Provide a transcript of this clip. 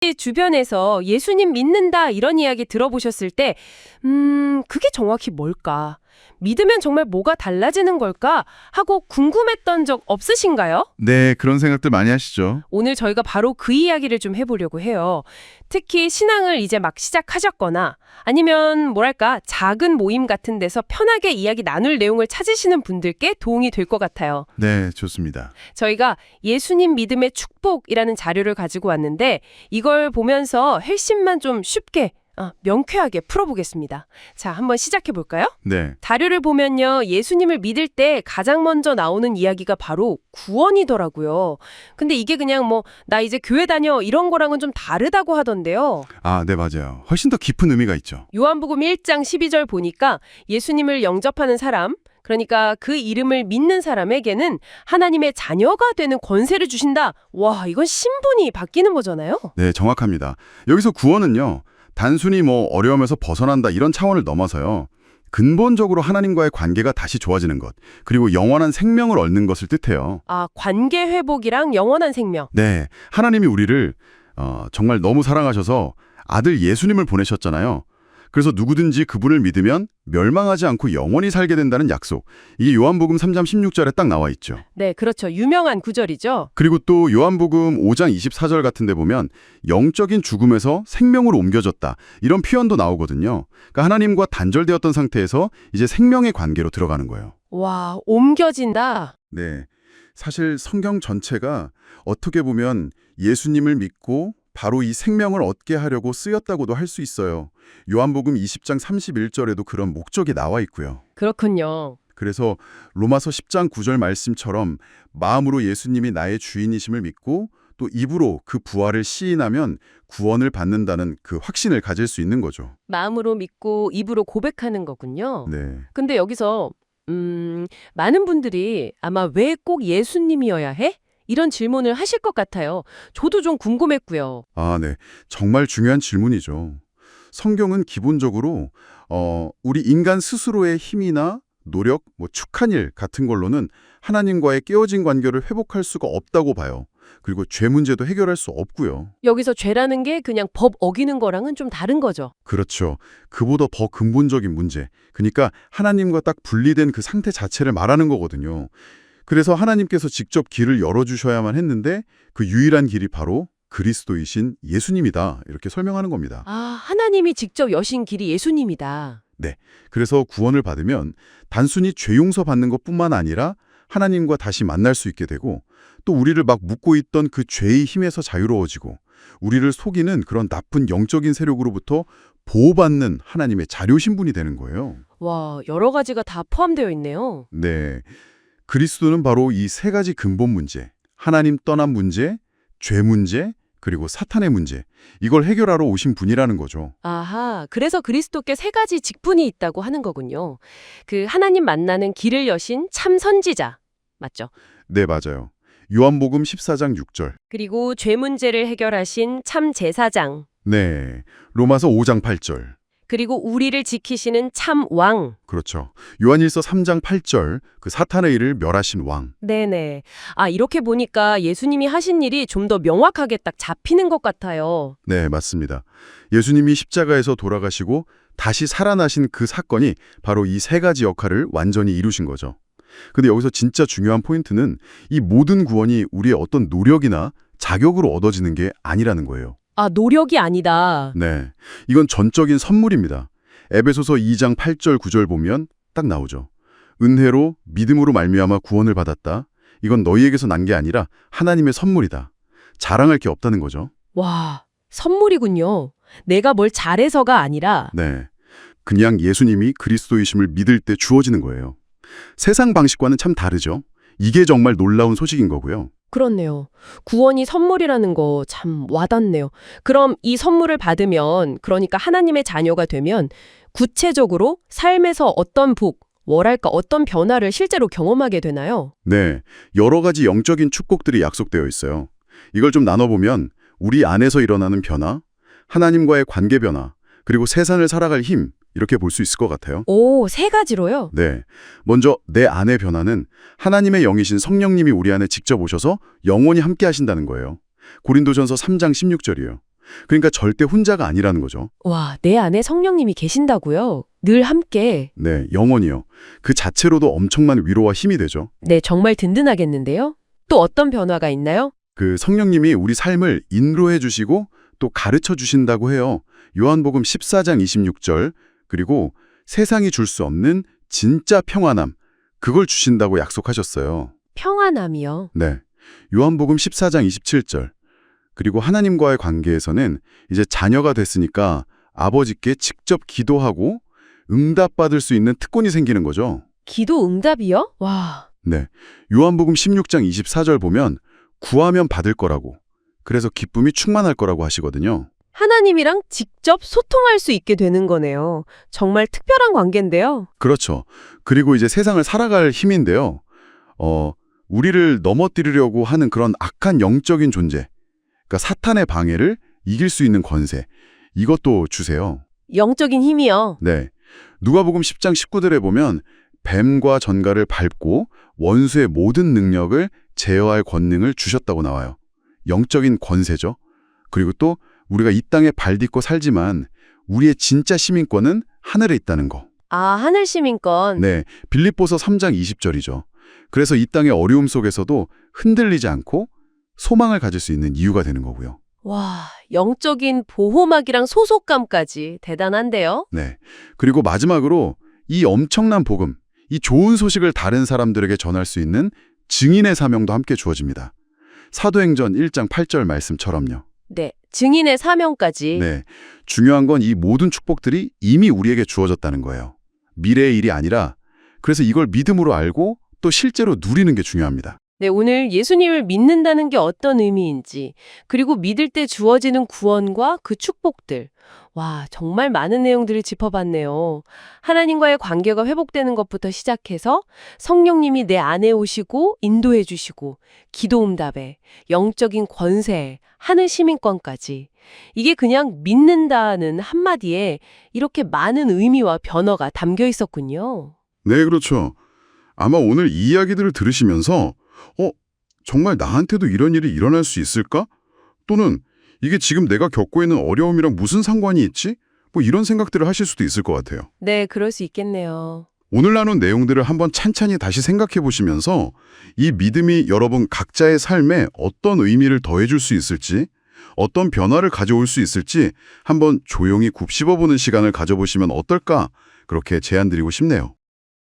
혹시 주변에서 예수님 믿는다 이런 이야기 들어보셨을 때, 그게 정확히 뭘까? 믿으면 정말 뭐가 달라지는 걸까? 하고 궁금했던 적 없으신가요? 네, 그런 생각들 많이 하시죠. 오늘 저희가 바로 그 이야기를 좀 해보려고 해요. 특히 신앙을 이제 막 시작하셨거나 아니면 뭐랄까 작은 모임 같은 데서 편하게 이야기 나눌 내용을 찾으시는 분들께 도움이 될 것 같아요. 네, 좋습니다. 저희가 예수님 믿음의 축복이라는 자료를 가지고 왔는데 이걸 보면서 핵심만 좀 쉽게 명쾌하게 풀어보겠습니다. 자, 한번 시작해 볼까요? 네, 자료를 보면요. 예수님을 믿을 때 가장 먼저 나오는 이야기가 바로 구원이더라고요. 근데 이게 그냥 나 이제 교회 다녀 이런 거랑은 좀 다르다고 하던데요. 네, 맞아요. 훨씬 더 깊은 의미가 있죠. 요한복음 1장 12절 보니까 예수님을 영접하는 사람, 그러니까 그 이름을 믿는 사람에게는 하나님의 자녀가 되는 권세를 주신다. 와, 이건 신분이 바뀌는 거잖아요. 네, 정확합니다. 여기서 구원은요, 단순히 어려움에서 벗어난다 이런 차원을 넘어서요. 근본적으로 하나님과의 관계가 다시 좋아지는 것, 그리고 영원한 생명을 얻는 것을 뜻해요. 관계 회복이랑 영원한 생명. 네, 하나님이 우리를 정말 너무 사랑하셔서 아들 예수님을 보내셨잖아요. 그래서 누구든지 그분을 믿으면 멸망하지 않고 영원히 살게 된다는 약속. 이게 요한복음 3장 16절에 딱 나와 있죠. 네, 그렇죠. 유명한 구절이죠. 그리고 또 요한복음 5장 24절 같은 데 보면 영적인 죽음에서 생명으로 옮겨졌다. 이런 표현도 나오거든요. 그러니까 하나님과 단절되었던 상태에서 이제 생명의 관계로 들어가는 거예요. 와, 옮겨진다. 네, 사실 성경 전체가 어떻게 보면 예수님을 믿고 바로 이 생명을 얻게 하려고 쓰였다고도 할 수 있어요. 요한복음 20장 31절에도 그런 목적이 나와 있고요. 그렇군요. 그래서 로마서 10장 9절 말씀처럼 마음으로 예수님이 나의 주인이심을 믿고 또 입으로 그 부활을 시인하면 구원을 받는다는 그 확신을 가질 수 있는 거죠. 마음으로 믿고 입으로 고백하는 거군요. 네. 근데 여기서 많은 분들이 아마 왜 꼭 예수님이어야 해? 이런 질문을 하실 것 같아요. 저도 좀 궁금했고요. 네. 정말 중요한 질문이죠. 성경은 기본적으로 우리 인간 스스로의 힘이나 노력, 축한 일 같은 걸로는 하나님과의 깨어진 관계를 회복할 수가 없다고 봐요. 그리고 죄 문제도 해결할 수 없고요. 여기서 죄라는 게 그냥 법 어기는 거랑은 좀 다른 거죠. 그렇죠. 그보다 더 근본적인 문제. 그러니까 하나님과 딱 분리된 그 상태 자체를 말하는 거거든요. 그래서 하나님께서 직접 길을 열어주셔야만 했는데 그 유일한 길이 바로 그리스도이신 예수님이다. 이렇게 설명하는 겁니다. 하나님이 직접 여신 길이 예수님이다. 네. 그래서 구원을 받으면 단순히 죄 용서 받는 것뿐만 아니라 하나님과 다시 만날 수 있게 되고 또 우리를 막 묶고 있던 그 죄의 힘에서 자유로워지고 우리를 속이는 그런 나쁜 영적인 세력으로부터 보호받는 하나님의 자료 신분이 되는 거예요. 와, 여러 가지가 다 포함되어 있네요. 네. 그리스도는 바로 이 세 가지 근본 문제, 하나님 떠난 문제, 죄 문제, 그리고 사탄의 문제, 이걸 해결하러 오신 분이라는 거죠. 아하, 그래서 그리스도께 세 가지 직분이 있다고 하는 거군요. 그 하나님 만나는 길을 여신 참 선지자, 맞죠? 네, 맞아요. 요한복음 14장 6절. 그리고 죄 문제를 해결하신 참 제사장, 네, 로마서 5장 8절. 그리고 우리를 지키시는 참 왕. 그렇죠. 요한일서 3장 8절, 그 사탄의 일을 멸하신 왕. 네네. 이렇게 보니까 예수님이 하신 일이 좀 더 명확하게 딱 잡히는 것 같아요. 네, 맞습니다. 예수님이 십자가에서 돌아가시고 다시 살아나신 그 사건이 바로 이 세 가지 역할을 완전히 이루신 거죠. 근데 여기서 진짜 중요한 포인트는 이 모든 구원이 우리의 어떤 노력이나 자격으로 얻어지는 게 아니라는 거예요. 노력이 아니다. 네, 이건 전적인 선물입니다. 에베소서 2장 8절 9절 보면 딱 나오죠. 은혜로 믿음으로 말미암아 구원을 받았다. 이건 너희에게서 난 게 아니라 하나님의 선물이다. 자랑할 게 없다는 거죠. 와, 선물이군요. 내가 뭘 잘해서가 아니라. 네, 그냥 예수님이 그리스도이심을 믿을 때 주어지는 거예요. 세상 방식과는 참 다르죠. 이게 정말 놀라운 소식인 거고요. 그렇네요. 구원이 선물이라는 거 참 와닿네요. 그럼 이 선물을 받으면, 그러니까 하나님의 자녀가 되면 구체적으로 삶에서 어떤 뭐랄까 어떤 변화를 실제로 경험하게 되나요? 네, 여러 가지 영적인 축복들이 약속되어 있어요. 이걸 좀 나눠보면 우리 안에서 일어나는 변화, 하나님과의 관계 변화, 그리고 세상을 살아갈 힘, 이렇게 볼 수 있을 것 같아요. 오, 세 가지로요? 네, 먼저 내 안의 변화는 하나님의 영이신 성령님이 우리 안에 직접 오셔서 영원히 함께 하신다는 거예요. 고린도전서 3장 16절이요. 그러니까 절대 혼자가 아니라는 거죠. 와, 내 안에 성령님이 계신다고요? 늘 함께. 네, 영원히요. 그 자체로도 엄청난 위로와 힘이 되죠. 네, 정말 든든하겠는데요? 또 어떤 변화가 있나요? 그 성령님이 우리 삶을 인도해 주시고 또 가르쳐 주신다고 해요. 요한복음 14장 26절, 그리고 세상이 줄 수 없는 진짜 평안함, 그걸 주신다고 약속하셨어요. 평안함이요. 네. 요한복음 14장 27절. 그리고 하나님과의 관계에서는 이제 자녀가 됐으니까 아버지께 직접 기도하고 응답받을 수 있는 특권이 생기는 거죠. 기도 응답이요? 와, 네. 요한복음 16장 24절 보면 구하면 받을 거라고, 그래서 기쁨이 충만할 거라고 하시거든요. 하나님이랑 직접 소통할 수 있게 되는 거네요. 정말 특별한 관계인데요. 그렇죠. 그리고 이제 세상을 살아갈 힘인데요. 우리를 넘어뜨리려고 하는 그런 악한 영적인 존재, 그러니까 사탄의 방해를 이길 수 있는 권세, 이것도 주세요. 영적인 힘이요. 네. 누가복음 10장 19절에 보면 뱀과 전갈을 밟고 원수의 모든 능력을 제어할 권능을 주셨다고 나와요. 영적인 권세죠. 그리고 또 우리가 이 땅에 발 딛고 살지만 우리의 진짜 시민권은 하늘에 있다는 거. 아, 하늘 시민권. 네, 빌립보서 3장 20절이죠. 그래서 이 땅의 어려움 속에서도 흔들리지 않고 소망을 가질 수 있는 이유가 되는 거고요. 와, 영적인 보호막이랑 소속감까지 대단한데요. 네. 그리고 마지막으로 이 엄청난 복음, 이 좋은 소식을 다른 사람들에게 전할 수 있는 증인의 사명도 함께 주어집니다. 사도행전 1장 8절 말씀처럼요. 네, 증인의 사명까지. 네. 중요한 건 이 모든 축복들이 이미 우리에게 주어졌다는 거예요. 미래의 일이 아니라, 그래서 이걸 믿음으로 알고 또 실제로 누리는 게 중요합니다. 네, 오늘 예수님을 믿는다는 게 어떤 의미인지, 그리고 믿을 때 주어지는 구원과 그 축복들. 와, 정말 많은 내용들을 짚어봤네요. 하나님과의 관계가 회복되는 것부터 시작해서 성령님이 내 안에 오시고 인도해 주시고, 기도응답에, 영적인 권세, 하늘 시민권까지. 이게 그냥 믿는다는 한마디에 이렇게 많은 의미와 변화가 담겨 있었군요. 네, 그렇죠. 아마 오늘 이 이야기들을 들으시면서 정말 나한테도 이런 일이 일어날 수 있을까? 또는 이게 지금 내가 겪고 있는 어려움이랑 무슨 상관이 있지? 뭐 이런 생각들을 하실 수도 있을 것 같아요. 네, 그럴 수 있겠네요. 오늘 나눈 내용들을 한번 찬찬히 다시 생각해 보시면서 이 믿음이 여러분 각자의 삶에 어떤 의미를 더해줄 수 있을지, 어떤 변화를 가져올 수 있을지 한번 조용히 굽씹어보는 시간을 가져보시면 어떨까? 그렇게 제안드리고 싶네요.